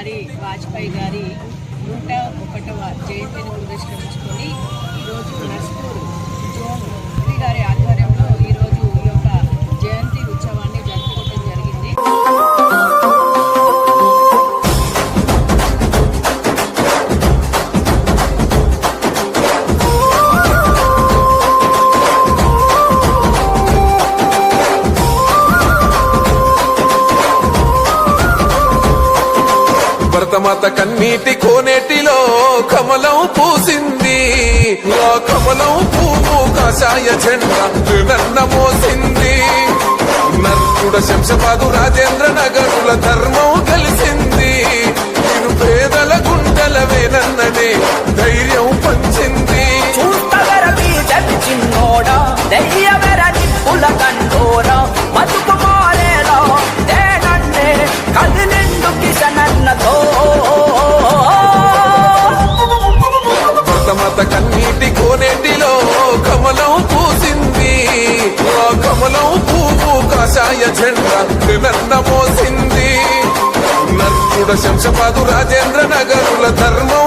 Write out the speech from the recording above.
గారి వాజ్పేయి గారి 101వ జయంతిని పురస్కరించుకొని ఈరోజు నర్స్పూర్ జోన్ శ్రీ గారి ఆధ్వర్యంలో ఈరోజు ఈ యొక్క జయంతి ఉత్సవాన్ని జరుపుకోవడం జరిగింది. భరతమాత కన్నీటి కోనేటిలో కమలం పూసింది. ఆ కమలం పువ్వు కాషాయ జెండా నన్న మోసింది. నర్సుడ శంషపాదు రాజేంద్ర నగరుల ధర్మం కలిసింది. నేను పేదల గుండెల వేనన్ననే ధైర్యం పంచింది. భరతమాత కన్నీటి కోనేటిలో కమలం పూసింది. ఆ కమలం పువ్వు కాషాయ జెండా నన్న మోసింది. నర్సుడ శంషపాదు రాజేంద్ర నగరుల ధర్మం